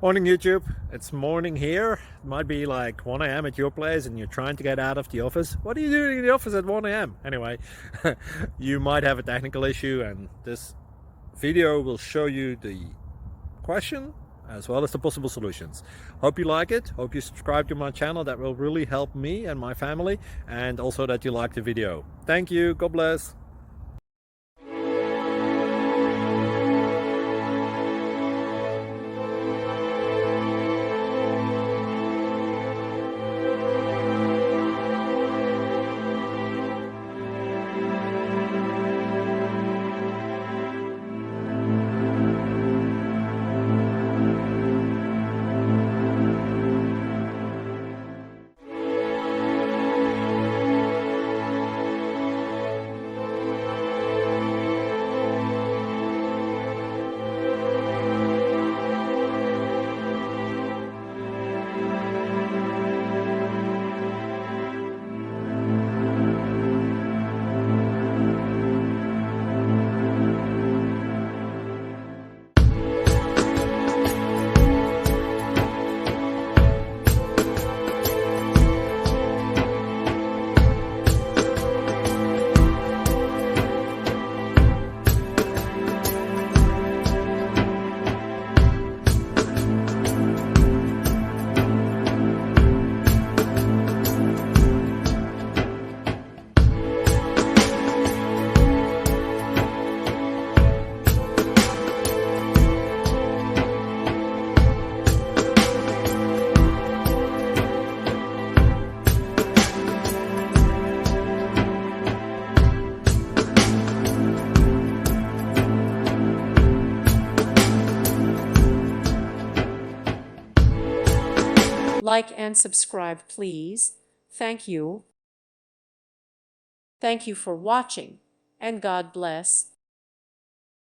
Morning YouTube, it's morning here. It might be like 1 a.m. at your place and you're trying to get out of the office. What are you doing in the office at 1 a.m.? Anyway, you might have a technical issue and this video will show you the question as well as the possible solutions. Hope you like it, hope you subscribe to my channel. That will really help me and my family, and also that you like the video. Thank you, God bless. Like and subscribe, please. Thank you. Thank you for watching, and God bless.